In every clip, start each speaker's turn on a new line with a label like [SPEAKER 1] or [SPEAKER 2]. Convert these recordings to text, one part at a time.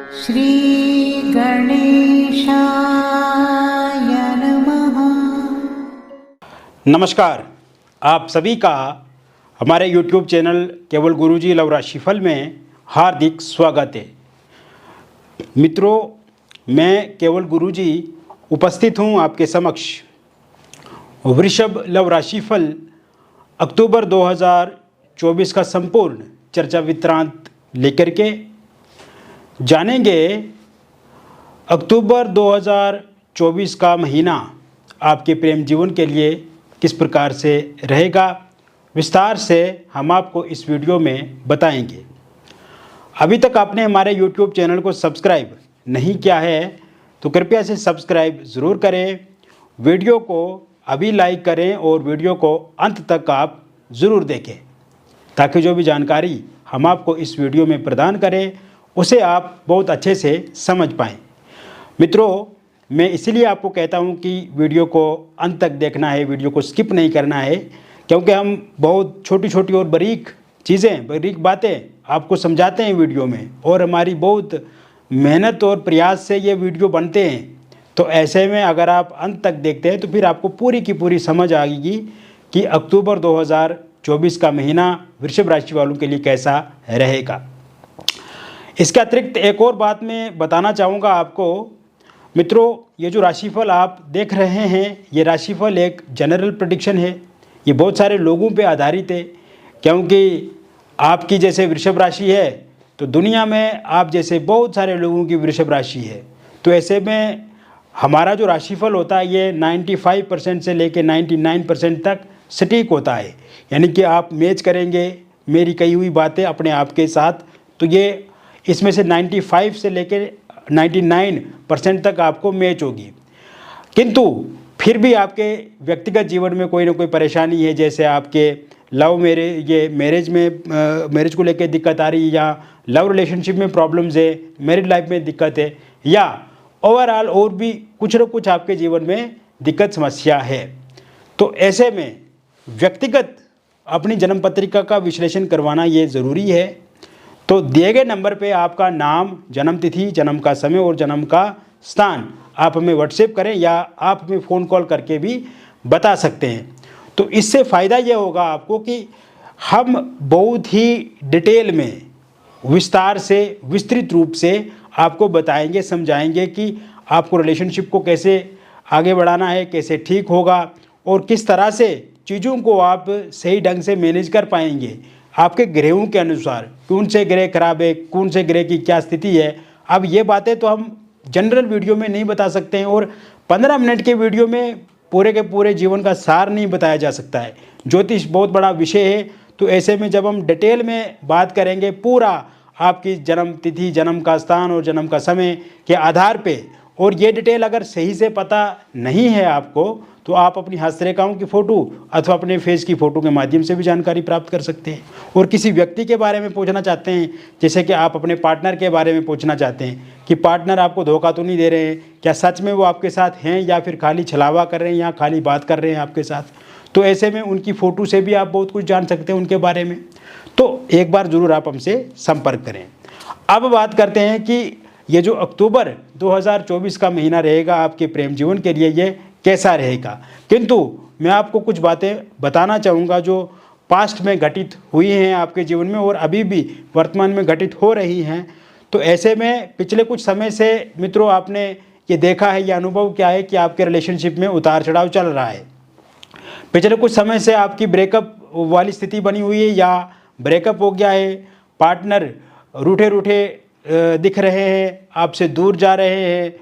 [SPEAKER 1] श्री गणेशाय नमः।
[SPEAKER 2] नमस्कार, आप सभी का हमारे YouTube चैनल केवल गुरुजी लव राशिफल में हार्दिक स्वागत है। मित्रों, मैं केवल गुरुजी उपस्थित हूं आपके समक्ष वृषभ लव राशिफल अक्टूबर 2024 का संपूर्ण चर्चा वृत्तांत लेकर के जानेंगे। अक्टूबर 2024 का महीना आपके प्रेम जीवन के लिए किस प्रकार से रहेगा, विस्तार से हम आपको इस वीडियो में बताएंगे। अभी तक आपने हमारे YouTube चैनल को सब्सक्राइब नहीं किया है तो कृपया से सब्सक्राइब ज़रूर करें, वीडियो को अभी लाइक करें और वीडियो को अंत तक आप ज़रूर देखें ताकि जो भी जानकारी हम आपको इस वीडियो में प्रदान करें उसे आप बहुत अच्छे से समझ पाएँ। मित्रों, मैं इसीलिए आपको कहता हूं कि वीडियो को अंत तक देखना है, वीडियो को स्किप नहीं करना है, क्योंकि हम बहुत छोटी छोटी और बारीक चीज़ें, बारीक बातें आपको समझाते हैं वीडियो में, और हमारी बहुत मेहनत और प्रयास से ये वीडियो बनते हैं। तो ऐसे में अगर आप अंत तक देखते हैं तो फिर आपको पूरी की पूरी समझ आएगी कि अक्टूबर 2024 का महीना वृषभ राशि वालों के लिए कैसा रहेगा। इसके अतिरिक्त एक और बात मैं बताना चाहूँगा आपको। मित्रों, ये जो राशिफल आप देख रहे हैं, ये राशिफल एक जनरल प्रेडिक्शन है। ये बहुत सारे लोगों पे आधारित है, क्योंकि आपकी जैसे वृषभ राशि है तो दुनिया में आप जैसे बहुत सारे लोगों की वृषभ राशि है। तो ऐसे में हमारा जो राशिफल होता है ये 95% से लेकर 99% तक सटीक होता है। यानी कि आप मैच करेंगे मेरी कही हुई बातें अपने आप के साथ, तो ये इसमें से 95 से लेकर 99% तक आपको मैच होगी। किंतु फिर भी आपके व्यक्तिगत जीवन में कोई ना कोई परेशानी है, जैसे आपके लव मैरिज को लेकर दिक्कत आ रही है, या लव रिलेशनशिप में प्रॉब्लम्स है, मैरिड लाइफ में दिक्कत है, या ओवरऑल और भी कुछ ना कुछ आपके जीवन में दिक्कत समस्या है। तो ऐसे में व्यक्तिगत अपनी जन्म पत्रिका का विश्लेषण करवाना ये ज़रूरी है। तो दिए गए नंबर पे आपका नाम, जन्म तिथि, जन्म का समय और जन्म का स्थान आप हमें व्हाट्सएप करें, या आप हमें फ़ोन कॉल करके भी बता सकते हैं। तो इससे फ़ायदा ये होगा आपको कि हम बहुत ही डिटेल में, विस्तार से, विस्तृत रूप से आपको बताएंगे, समझाएंगे कि आपको रिलेशनशिप को कैसे आगे बढ़ाना है, कैसे ठीक होगा, और किस तरह से चीज़ों को आप सही ढंग से मैनेज कर पाएंगे आपके ग्रहों के अनुसार। कौन से ग्रह खराब है, कौन से ग्रह की क्या स्थिति है। अब ये बातें तो हम जनरल वीडियो में नहीं बता सकते हैं, और 15 मिनट के वीडियो में पूरे के पूरे जीवन का सार नहीं बताया जा सकता है। ज्योतिष बहुत बड़ा विषय है, तो ऐसे में जब हम डिटेल में बात करेंगे पूरा आपकी जन्म तिथि, जन्म का स्थान और जन्म का समय के आधार पे, और ये डिटेल अगर सही से पता नहीं है आपको, तो आप अपनी हस्तरेखाओं की फ़ोटो अथवा अपने फेस की फ़ोटो के माध्यम से भी जानकारी प्राप्त कर सकते हैं। और किसी व्यक्ति के बारे में पूछना चाहते हैं, जैसे कि आप अपने पार्टनर के बारे में पूछना चाहते हैं कि पार्टनर आपको धोखा तो नहीं दे रहे हैं, क्या सच में वो आपके साथ हैं, या फिर खाली छलावा कर रहे हैं, या खाली बात कर रहे हैं आपके साथ। तो ऐसे में उनकी फ़ोटो से भी आप बहुत कुछ जान सकते हैं उनके बारे में। तो एक बार ज़रूर आप हमसे संपर्क करें। अब बात करते हैं कि ये जो अक्टूबर 2024 का महीना रहेगा आपके प्रेम जीवन के लिए, ये कैसा रहेगा। किंतु मैं आपको कुछ बातें बताना चाहूँगा जो पास्ट में घटित हुई हैं आपके जीवन में, और अभी भी वर्तमान में घटित हो रही हैं। तो ऐसे में पिछले कुछ समय से मित्रों आपने ये देखा है, ये अनुभव क्या है कि आपके रिलेशनशिप में उतार चढ़ाव चल रहा है। पिछले कुछ समय से आपकी ब्रेकअप वाली स्थिति बनी हुई है, या ब्रेकअप हो गया है, पार्टनर रूठे रूठे दिख रहे हैं, आपसे दूर जा रहे हैं,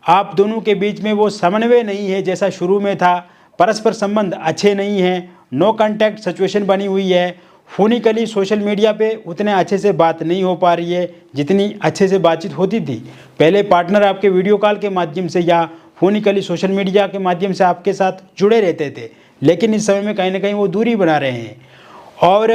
[SPEAKER 2] आप दोनों के बीच में वो समन्वय नहीं है जैसा शुरू में था, परस्पर संबंध अच्छे नहीं हैं, नो कांटेक्ट सिचुएशन बनी हुई है, फोनिकली सोशल मीडिया पे उतने अच्छे से बात नहीं हो पा रही है जितनी अच्छे से बातचीत होती थी। पहले पार्टनर आपके वीडियो कॉल के माध्यम से या फोनिकली सोशल मीडिया के माध्यम से आपके साथ जुड़े रहते थे, लेकिन इस समय में कहीं ना कहीं वो दूरी बना रहे हैं, और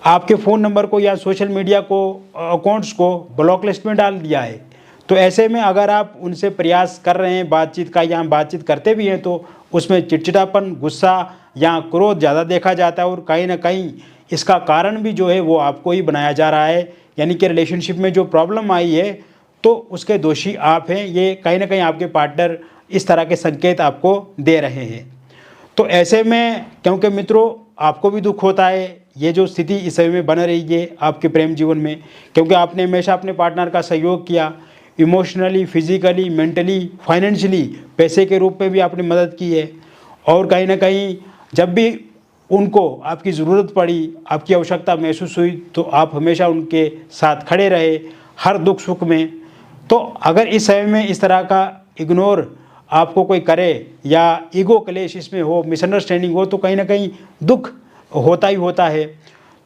[SPEAKER 2] आपके फ़ोन नंबर को या सोशल मीडिया को, अकाउंट्स को ब्लॉक लिस्ट में डाल दिया है। तो ऐसे में अगर आप उनसे प्रयास कर रहे हैं बातचीत का, या बातचीत करते भी हैं, तो उसमें चिड़चिड़ापन, गुस्सा या क्रोध ज़्यादा देखा जाता है, और कहीं ना कहीं इसका कारण भी जो है वो आपको ही बनाया जा रहा है। यानी कि रिलेशनशिप में जो प्रॉब्लम आई है तो उसके दोषी आप हैं। ये कहीं ना कहीं आपके पार्टनर इस तरह के संकेत आपको दे रहे हैं। तो ऐसे में क्योंकि मित्रों आपको भी दुख होता है, ये जो स्थिति इस समय में बन रही है आपके प्रेम जीवन में, क्योंकि आपने हमेशा अपने पार्टनर का सहयोग किया, इमोशनली, फिजिकली, मेंटली, फाइनेंशियली, पैसे के रूप में भी आपने मदद की है। और कहीं ना कहीं जब भी उनको आपकी ज़रूरत पड़ी, आपकी आवश्यकता महसूस हुई, तो आप हमेशा उनके साथ खड़े रहे हर दुख सुख में। तो अगर इस समय में इस तरह का इग्नोर आपको कोई करे या ईगो क्लेश इसमें हो, मिसअंडरस्टैंडिंग हो, तो कहीं ना कहीं दुख होता ही होता है।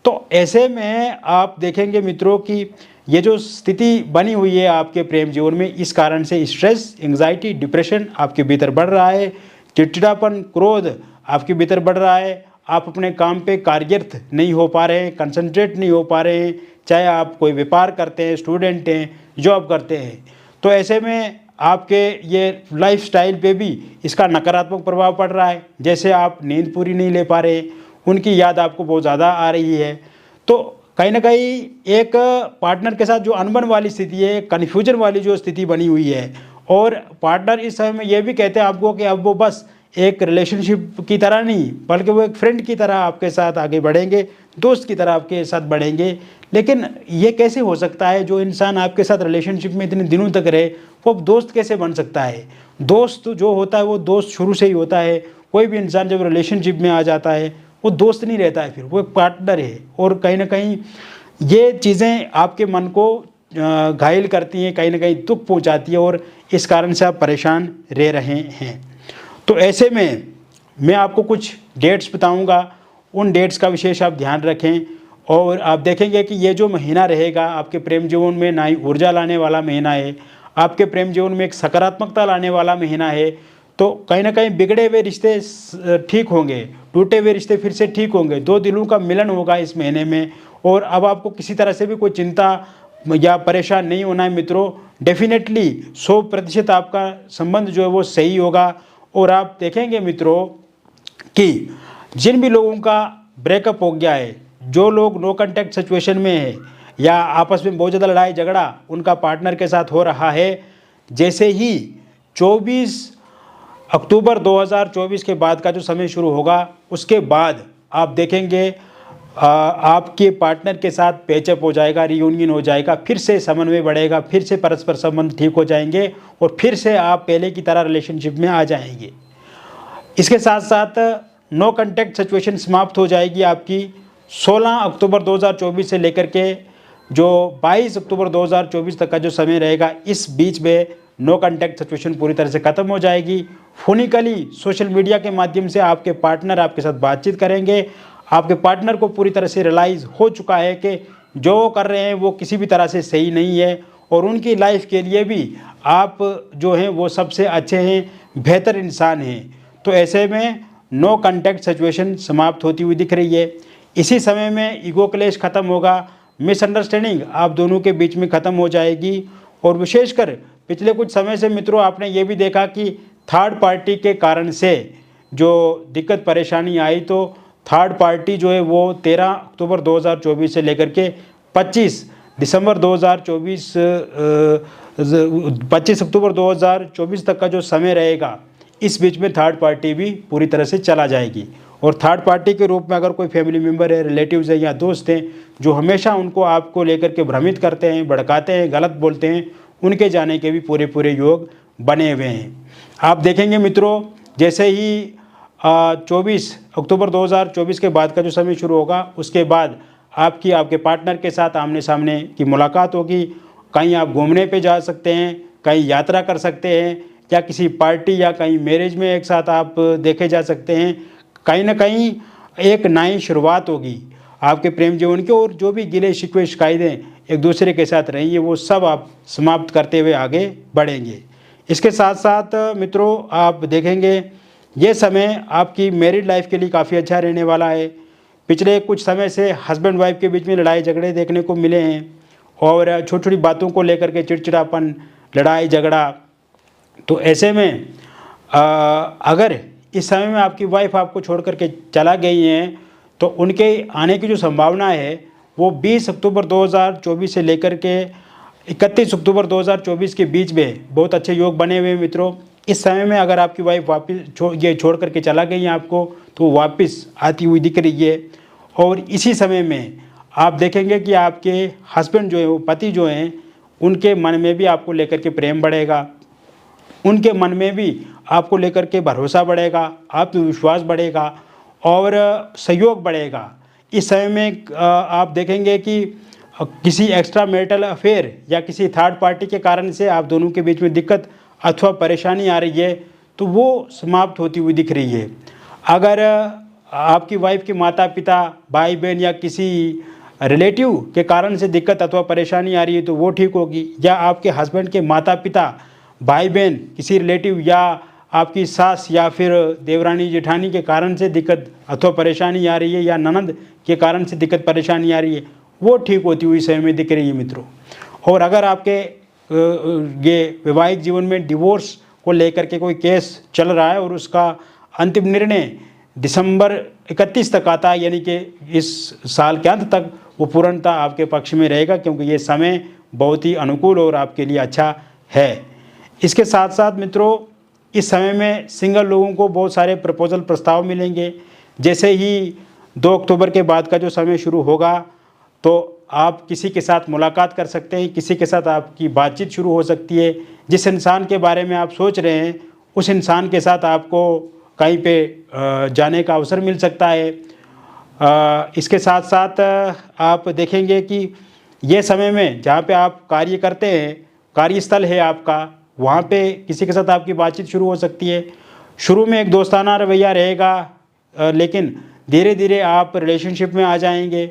[SPEAKER 2] तो ऐसे में आप देखेंगे मित्रों कि ये जो स्थिति बनी हुई है आपके प्रेम जीवन में, इस कारण से स्ट्रेस, एंग्जाइटी, डिप्रेशन आपके भीतर बढ़ रहा है, चिड़चिड़ापन, क्रोध आपके भीतर बढ़ रहा है, आप अपने काम पे कार्यरत नहीं हो पा रहे हैं, कंसंट्रेट नहीं हो पा रहे हैं, चाहे आप कोई व्यापार करते हैं, स्टूडेंट हैं, जॉब करते हैं। तो ऐसे में आपके ये लाइफस्टाइल पे भी इसका नकारात्मक प्रभाव पड़ रहा है। जैसे आप नींद पूरी नहीं ले पा रहे, उनकी याद आपको बहुत ज़्यादा आ रही है। तो कहीं ना कहीं एक पार्टनर के साथ जो अनबन वाली स्थिति है, कन्फ्यूजन वाली जो स्थिति बनी हुई है, और पार्टनर इस समय में ये भी कहते हैं आपको कि अब वो बस एक रिलेशनशिप की तरह नहीं, बल्कि वो एक फ्रेंड की तरह आपके साथ आगे बढ़ेंगे, दोस्त की तरह आपके साथ बढ़ेंगे। लेकिन ये कैसे हो सकता है, जो इंसान आपके साथ रिलेशनशिप में इतने दिनों तक रहे, वो दोस्त कैसे बन सकता है? दोस्त जो होता है वो दोस्त शुरू से ही होता है। कोई भी इंसान जब रिलेशनशिप में आ जाता है वो दोस्त नहीं रहता है, फिर वो एक पार्टनर है। और कहीं ना कहीं ये चीज़ें आपके मन को घायल करती हैं, कहीं ना कहीं दुख पहुंचाती है, और इस कारण से आप परेशान रह रहे हैं। तो ऐसे में मैं आपको कुछ डेट्स बताऊंगा, उन डेट्स का विशेष आप ध्यान रखें। और आप देखेंगे कि ये जो महीना रहेगा आपके प्रेम जीवन में नई ऊर्जा लाने वाला महीना है, आपके प्रेम जीवन में एक सकारात्मकता लाने वाला महीना है। तो कहीं ना कहीं बिगड़े हुए रिश्ते ठीक होंगे, टूटे हुए रिश्ते फिर से ठीक होंगे, दो दिलों का मिलन होगा इस महीने में। और अब आपको किसी तरह से भी कोई चिंता या परेशान नहीं होना है मित्रों। डेफिनेटली 100% आपका संबंध जो है वो सही होगा। और आप देखेंगे मित्रों कि जिन भी लोगों का ब्रेकअप हो गया है, जो लोग नो कांटेक्ट सिचुएशन में है, या आपस में बहुत ज़्यादा लड़ाई झगड़ा उनका पार्टनर के साथ हो रहा है, जैसे ही 24 अक्टूबर 2024 के बाद का जो समय शुरू होगा, उसके बाद आप देखेंगे आपके पार्टनर के साथ पैचअप हो जाएगा, रियूनियन हो जाएगा, फिर से समन्वय बढ़ेगा, फिर से परस्पर संबंध ठीक हो जाएंगे, और फिर से आप पहले की तरह रिलेशनशिप में आ जाएंगे। इसके साथ साथ नो कांटेक्ट सिचुएशन समाप्त हो जाएगी आपकी 16 अक्टूबर 2024 से लेकर के जो 22 अक्टूबर 2024 तक का जो समय रहेगा, इस बीच में नो कांटेक्ट सिचुएशन पूरी तरह से ख़त्म हो जाएगी। फोनिकली सोशल मीडिया के माध्यम से आपके पार्टनर आपके साथ बातचीत करेंगे। आपके पार्टनर को पूरी तरह से रियलाइज़ हो चुका है कि जो वो कर रहे हैं वो किसी भी तरह से सही नहीं है, और उनकी लाइफ के लिए भी आप जो हैं वो सबसे अच्छे हैं, बेहतर इंसान हैं। तो ऐसे में नो कांटेक्ट सिचुएशन समाप्त होती हुई दिख रही है। इसी समय में ईगो क्लेश ख़त्म होगा, मिसअंडरस्टैंडिंग आप दोनों के बीच में ख़त्म हो जाएगी। और विशेषकर पिछले कुछ समय से मित्रों आपने ये भी देखा कि थर्ड पार्टी के कारण से जो दिक्कत परेशानी आई, तो थर्ड पार्टी जो है वो 13 अक्टूबर 2024 से लेकर के 25 दिसंबर 2024 25 अक्टूबर 2024 तक का जो समय रहेगा, इस बीच में थर्ड पार्टी भी पूरी तरह से चला जाएगी। और थर्ड पार्टी के रूप में अगर कोई फैमिली मेम्बर है, रिलेटिव्स है या दोस्त हैं जो हमेशा उनको आपको लेकर के भ्रमित करते हैं, भड़काते हैं, गलत बोलते हैं, उनके जाने के भी पूरे पूरे योग बने हुए हैं। आप देखेंगे मित्रों जैसे ही 24 अक्टूबर 2024 के बाद का जो समय शुरू होगा, उसके बाद आपके पार्टनर के साथ आमने सामने की मुलाकात होगी। कहीं आप घूमने पे जा सकते हैं, कहीं यात्रा कर सकते हैं, या किसी पार्टी या कहीं मैरिज में एक साथ आप देखे जा सकते हैं। कहीं ना कहीं एक नई शुरुआत होगी आपके प्रेम जीवन की, और जो भी गिले शिकवे शिकायतें एक दूसरे के साथ रही है वो सब आप समाप्त करते हुए आगे बढ़ेंगे। इसके साथ साथ मित्रों आप देखेंगे ये समय आपकी मैरिड लाइफ के लिए काफ़ी अच्छा रहने वाला है। पिछले कुछ समय से हस्बैंड वाइफ के बीच में लड़ाई झगड़े देखने को मिले हैं, और छोटी छोटी बातों को लेकर के चिड़चिड़ापन, लड़ाई झगड़ा। तो ऐसे में अगर इस समय में आपकी वाइफ आपको छोड़ करके चला गई हैं, तो उनके आने की जो संभावना है वो 20 अक्टूबर 2024 से लेकर के 31 अक्टूबर 2024 के बीच में बहुत अच्छे योग बने हुए हैं मित्रों। इस समय में अगर आपकी वाइफ वापस ये छोड़ करके चला गई है आपको, तो वो वापस आती हुई दिख रही है। और इसी समय में आप देखेंगे कि आपके हस्बैंड जो है, वो पति जो हैं, उनके मन में भी आपको लेकर के प्रेम बढ़ेगा, उनके मन में भी आपको लेकर के भरोसा बढ़ेगा, आत्मविश्वास बढ़ेगा और सहयोग बढ़ेगा। इस समय में आप देखेंगे कि किसी एक्स्ट्रा मैरिटल अफेयर या किसी थर्ड पार्टी के कारण से आप दोनों के बीच में दिक्कत अथवा परेशानी आ रही है, तो वो समाप्त होती हुई दिख रही है। अगर आपकी वाइफ के माता पिता, भाई बहन या किसी रिलेटिव के कारण से दिक्कत अथवा परेशानी आ रही है, तो वो ठीक होगी। या आपके हस्बैंड के माता पिता, भाई बहन, किसी रिलेटिव या आपकी सास या फिर देवरानी जेठानी के कारण से दिक्कत अथवा परेशानी आ रही है, या ननद के कारण से दिक्कत परेशानी आ रही है, वो ठीक होती हुई समय में दिख रही है मित्रों। और अगर आपके ये वैवाहिक जीवन में डिवोर्स को लेकर के कोई केस चल रहा है और उसका अंतिम निर्णय दिसंबर 31 तक आता है, यानी कि इस साल के अंत तक वो पूर्णतः आपके पक्ष में रहेगा, क्योंकि ये समय बहुत ही अनुकूल और आपके लिए अच्छा है। इसके साथ साथ मित्रों, इस समय में सिंगल लोगों को बहुत सारे प्रपोजल प्रस्ताव मिलेंगे। जैसे ही 2 अक्टूबर के बाद का जो समय शुरू होगा, तो आप किसी के साथ मुलाकात कर सकते हैं, किसी के साथ आपकी बातचीत शुरू हो सकती है। जिस इंसान के बारे में आप सोच रहे हैं, उस इंसान के साथ आपको कहीं पे जाने का अवसर मिल सकता है। इसके साथ साथ आप देखेंगे कि ये समय में जहाँ पे आप कार्य करते हैं, कार्यस्थल है आपका, वहाँ पे किसी के साथ आपकी बातचीत शुरू हो सकती है। शुरू में एक दोस्ताना रवैया रहेगा, लेकिन धीरे धीरे आप रिलेशनशिप में आ जाएंगे।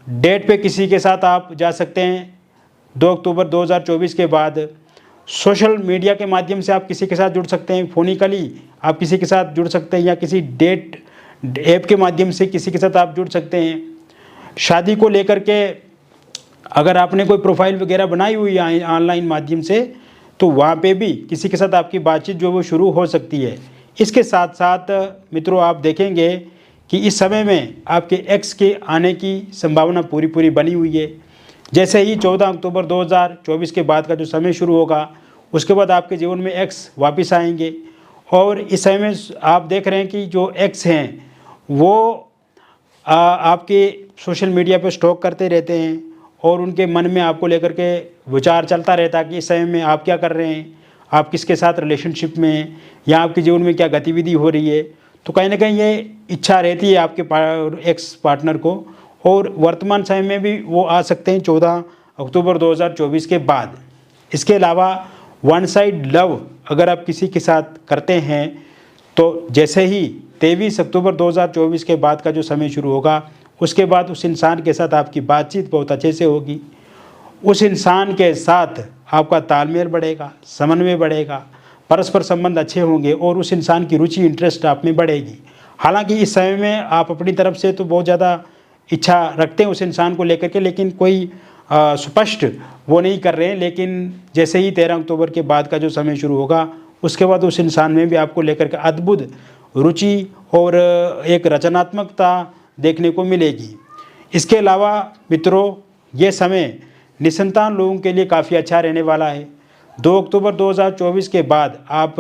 [SPEAKER 2] डेट पे किसी के साथ आप जा सकते हैं 2 अक्टूबर 2024 के बाद। सोशल मीडिया के माध्यम से आप किसी के साथ जुड़ सकते हैं, फ़ोनिकली आप किसी के साथ जुड़ सकते हैं, या किसी डेट ऐप के माध्यम से किसी के साथ आप जुड़ सकते हैं। शादी को लेकर के अगर आपने कोई प्रोफाइल वगैरह बनाई हुई है ऑनलाइन माध्यम से, तो वहाँ पे भी किसी के साथ आपकी बातचीत जो वो शुरू हो सकती है। इसके साथ साथ मित्रों, आप देखेंगे कि इस समय में आपके एक्स के आने की संभावना पूरी बनी हुई है। जैसे ही 14 अक्टूबर 2024 के बाद का जो समय शुरू होगा, उसके बाद आपके जीवन में एक्स वापस आएंगे। और इस समय में आप देख रहे हैं कि जो एक्स हैं वो आपके सोशल मीडिया पर स्टॉक करते रहते हैं, और उनके मन में आपको लेकर के विचार चलता रहता है कि इस समय में आप क्या कर रहे हैं, आप किसके साथ रिलेशनशिप में हैं, या आपके जीवन में क्या गतिविधि हो रही है। तो कहीं ना कहीं ये इच्छा रहती है आपके एक्स पार्टनर को, और वर्तमान समय में भी वो आ सकते हैं 14 अक्टूबर 2024 के बाद। इसके अलावा वन साइड लव अगर आप किसी के साथ करते हैं, तो जैसे ही 23 अक्टूबर 2024 के बाद का जो समय शुरू होगा, उसके बाद उस इंसान के साथ आपकी बातचीत बहुत अच्छे से होगी। उस इंसान के साथ आपका तालमेल बढ़ेगा, समन्वय बढ़ेगा, परस्पर संबंध अच्छे होंगे, और उस इंसान की रुचि, इंटरेस्ट आप में बढ़ेगी। हालांकि इस समय में आप अपनी तरफ से तो बहुत ज़्यादा इच्छा रखते हैं उस इंसान को लेकर के, लेकिन कोई स्पष्ट वो नहीं कर रहे हैं। लेकिन जैसे ही 13 अक्टूबर के बाद का जो समय शुरू होगा, उसके बाद उस इंसान में भी आपको लेकर के अद्भुत रुचि और एक रचनात्मकता देखने को मिलेगी। इसके अलावा मित्रों, ये समय निसंतान लोगों के लिए काफ़ी अच्छा रहने वाला है। 2 अक्टूबर 2024 के बाद आप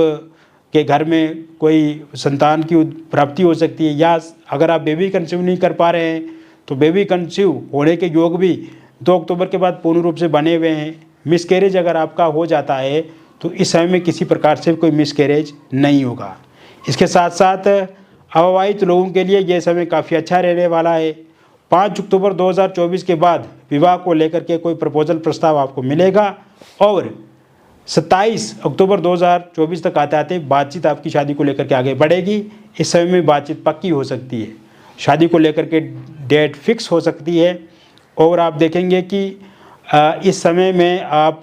[SPEAKER 2] के घर में कोई संतान की प्राप्ति हो सकती है, या अगर आप बेबी कंसीव नहीं कर पा रहे हैं, तो बेबी कंसीव होने के योग भी 2 अक्टूबर के बाद पूर्ण रूप से बने हुए हैं। मिसकैरेज अगर आपका हो जाता है, तो इस समय में किसी प्रकार से कोई मिसकैरेज नहीं होगा। इसके साथ साथ अविवाहित लोगों के लिए यह समय काफ़ी अच्छा रहने वाला है। 5 अक्टूबर 2024 के बाद विवाह को लेकर के कोई प्रपोजल प्रस्ताव आपको मिलेगा, और 27 अक्टूबर 2024 तक आते आते बातचीत आपकी शादी को लेकर के आगे बढ़ेगी। इस समय में बातचीत पक्की हो सकती है, शादी को लेकर के डेट फिक्स हो सकती है। और आप देखेंगे कि इस समय में आप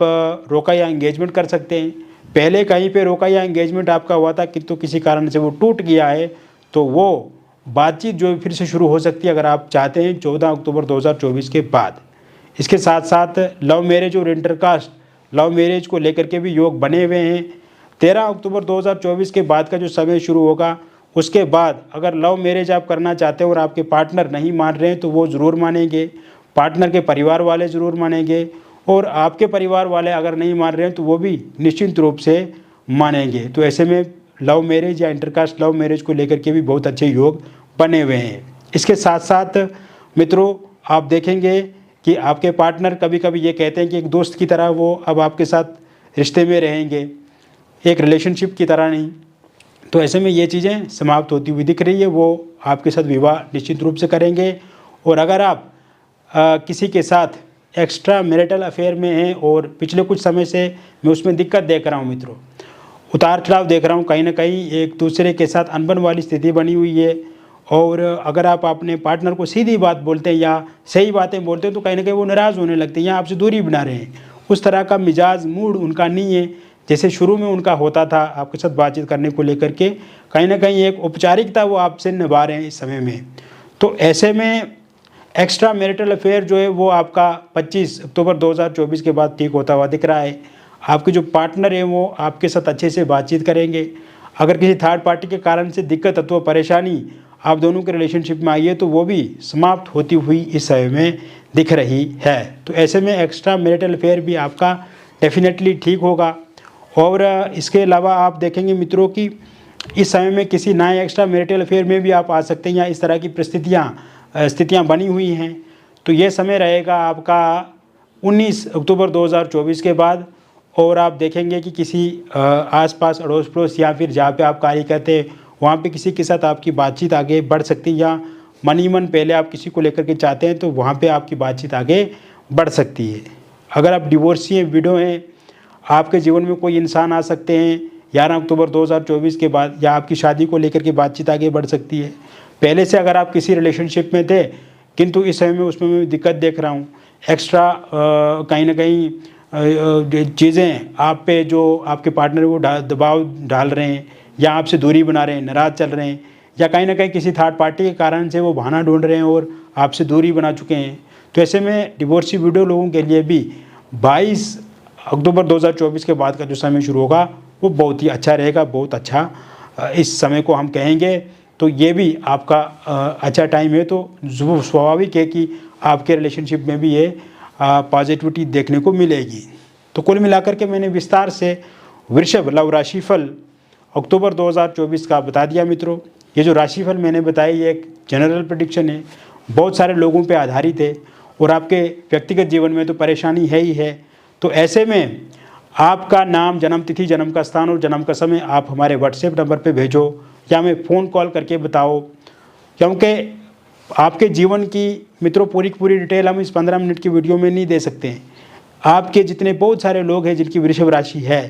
[SPEAKER 2] रोका या एंगेजमेंट कर सकते हैं। पहले कहीं पे रोका या एंगेजमेंट आपका हुआ था, किंतु किसी कारण से वो टूट गया है, तो वो बातचीत जो फिर से शुरू हो सकती है अगर आप चाहते हैं 14 अक्टूबर 2024 के बाद। इसके साथ साथ लव मैरिज और इंटरकास्ट लव मैरिज को लेकर के भी योग बने हुए हैं। 13 अक्टूबर 2024 के बाद का जो समय शुरू होगा, उसके बाद अगर लव मैरिज आप करना चाहते हैं और आपके पार्टनर नहीं मान रहे हैं, तो वो ज़रूर मानेंगे, पार्टनर के परिवार वाले ज़रूर मानेंगे, और आपके परिवार वाले अगर नहीं मान रहे हैं तो वो भी निश्चित रूप से मानेंगे। तो ऐसे में लव मैरिज या इंटरकास्ट लव मैरिज को लेकर के भी बहुत अच्छे योग बने हुए हैं। इसके साथ साथ मित्रों आप देखेंगे कि आपके पार्टनर कभी कभी ये कहते हैं कि एक दोस्त की तरह वो अब आपके साथ रिश्ते में रहेंगे, एक रिलेशनशिप की तरह नहीं। तो ऐसे में ये चीज़ें समाप्त होती हुई दिख रही है। वो आपके साथ विवाह निश्चित रूप से करेंगे। और अगर आप किसी के साथ एक्स्ट्रा मैरिटल अफेयर में हैं और पिछले कुछ समय से मैं उसमें दिक्कत देख रहा हूँ मित्रों, उतार चढ़ाव देख रहा हूँ, कहीं ना कहीं एक दूसरे के साथ अनबन वाली स्थिति बनी हुई है। और अगर आप अपने पार्टनर को सीधी बात बोलते हैं या सही बातें बोलते हैं तो कहीं ना कहीं वो नाराज़ होने लगते हैं या आपसे दूरी बना रहे हैं। उस तरह का मिजाज मूड उनका नहीं है जैसे शुरू में उनका होता था आपके साथ बातचीत करने को लेकर के। कहीं ना कहीं एक औपचारिकता वो आपसे निभा रहे हैं इस समय में। तो ऐसे में एक्स्ट्रा मैरिटल अफेयर जो है वो आपका 25 अक्टूबर 2024 के बाद ठीक होता हुआ दिख रहा है। आपके जो पार्टनर है वो आपके साथ अच्छे से बातचीत करेंगे। अगर किसी थर्ड पार्टी के कारण से दिक्कत अथवा परेशानी आप दोनों के रिलेशनशिप में आई है तो वो भी समाप्त होती हुई इस समय में दिख रही है। तो ऐसे में एक्स्ट्रा मैरिटल अफेयर भी आपका डेफिनेटली ठीक होगा। और इसके अलावा आप देखेंगे मित्रों कि इस समय में किसी नए एक्स्ट्रा मैरिटल अफेयर में भी आप आ सकते हैं या इस तरह की स्थितियाँ बनी हुई हैं। तो ये समय रहेगा आपका 19 अक्टूबर 2024 के बाद। और आप देखेंगे कि किसी आसपास अड़ोस पड़ोस या फिर जहाँ पे आप कार्य करते हैं वहाँ पे किसी के साथ आपकी बातचीत आगे बढ़ सकती है, या मन ही मन पहले आप किसी को लेकर के चाहते हैं तो वहाँ पे आपकी बातचीत आगे बढ़ सकती है। अगर आप डिवोर्सी हैं, विडो हैं, आपके जीवन में कोई इंसान आ सकते हैं 11 अक्टूबर 2024 के बाद, या आपकी शादी को लेकर के बातचीत आगे बढ़ सकती है। पहले से अगर आप किसी रिलेशनशिप में थे किंतु इस समय में उसमें मैं दिक्कत देख रहा हूँ, एक्स्ट्रा कहीं ना कहीं चीज़ें आप पे जो आपके पार्टनर वो दबाव डाल रहे हैं या आपसे दूरी बना रहे हैं, नाराज़ चल रहे हैं, या कहीं ना कहीं किसी थर्ड पार्टी के कारण से वो बहाना ढूंढ रहे हैं और आपसे दूरी बना चुके हैं। तो ऐसे में डिवोर्सी विडो लोगों के लिए भी 22 अक्टूबर 2024 के बाद का जो समय शुरू होगा वो बहुत ही अच्छा रहेगा, बहुत अच्छा इस समय को हम कहेंगे। तो ये भी आपका अच्छा टाइम है। तो स्वाभाविक है कि आपके रिलेशनशिप में भी ये पॉजिटिविटी देखने को मिलेगी। तो कुल मिलाकर के मैंने विस्तार से वृषभ लव राशिफल अक्टूबर 2024 का बता दिया मित्रों। ये जो राशिफल मैंने बताया ये एक जनरल प्रेडिक्शन है, बहुत सारे लोगों पे आधारित है और आपके व्यक्तिगत जीवन में तो परेशानी है ही है। तो ऐसे में आपका नाम, जन्म तिथि, जन्म का स्थान और जन्म का समय आप हमारे व्हाट्सएप नंबर पे भेजो या हमें फ़ोन कॉल करके बताओ, क्योंकि आपके जीवन की मित्रों पूरी की पूरी डिटेल हम इस 15 मिनट की वीडियो में नहीं दे सकते हैं। आपके जितने बहुत सारे लोग हैं जिनकी वृषभ राशि है,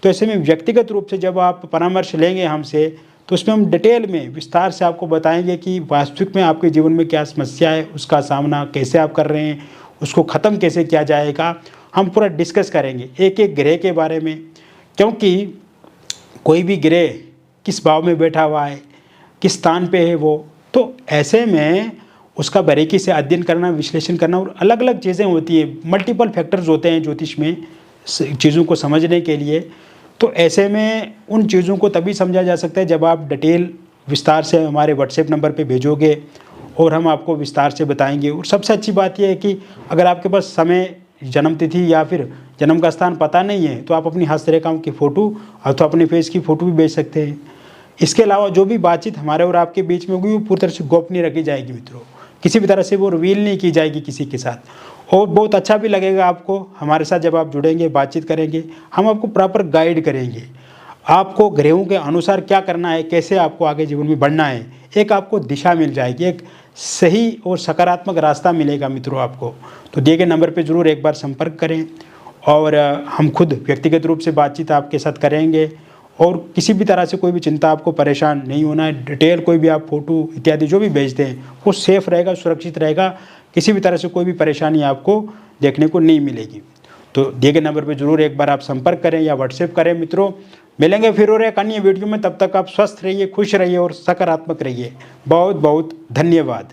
[SPEAKER 2] तो ऐसे में व्यक्तिगत रूप से जब आप परामर्श लेंगे हमसे तो उसमें हम डिटेल में विस्तार से आपको बताएंगे कि वास्तविक में आपके जीवन में क्या समस्या है, उसका सामना कैसे आप कर रहे हैं, उसको ख़त्म कैसे किया जाएगा। हम पूरा डिस्कस करेंगे एक एक ग्रह के बारे में, क्योंकि कोई भी ग्रह किस भाव में बैठा हुआ है, किस स्थान पे है वो, तो ऐसे में उसका बारीकी से अध्ययन करना, विश्लेषण करना और अलग अलग चीज़ें होती हैं, मल्टीपल फैक्टर्स होते हैं ज्योतिष में चीज़ों को समझने के लिए। तो ऐसे में उन चीज़ों को तभी समझा जा सकता है जब आप डिटेल विस्तार से हमारे व्हाट्सएप नंबर पे भेजोगे और हम आपको विस्तार से बताएंगे। और सबसे अच्छी बात यह है कि अगर आपके पास समय, जन्म तिथि या फिर जन्म का स्थान पता नहीं है तो आप अपनी हस्तरेखाओं की फ़ोटो अथवा अपने फेस की फ़ोटो भी भेज सकते हैं। इसके अलावा जो भी बातचीत हमारे और आपके बीच में होगी वो पूरी तरह से गोपनीय रखी जाएगी मित्रों, किसी भी तरह से वो रिवील नहीं की जाएगी किसी के साथ। और बहुत अच्छा भी लगेगा आपको हमारे साथ जब आप जुड़ेंगे, बातचीत करेंगे, हम आपको प्रॉपर गाइड करेंगे, आपको ग्रहों के अनुसार क्या करना है, कैसे आपको आगे जीवन में बढ़ना है, एक आपको दिशा मिल जाएगी, एक सही और सकारात्मक रास्ता मिलेगा मित्रों आपको। तो दिए गए नंबर पे ज़रूर एक बार संपर्क करें और हम खुद व्यक्तिगत रूप से बातचीत आपके साथ करेंगे। और किसी भी तरह से कोई भी चिंता, आपको परेशान नहीं होना है। डिटेल कोई भी आप फोटो इत्यादि जो भी भेजते हैं वो सेफ़ रहेगा, सुरक्षित रहेगा, किसी भी तरह से कोई भी परेशानी आपको देखने को नहीं मिलेगी। तो दिए गए नंबर पर जरूर एक बार आप संपर्क करें या व्हाट्सएप करें मित्रों। मिलेंगे फिर और एक अन्य वीडियो में, तब तक आप स्वस्थ रहिए, खुश रहिए और सकारात्मक रहिए। बहुत बहुत धन्यवाद।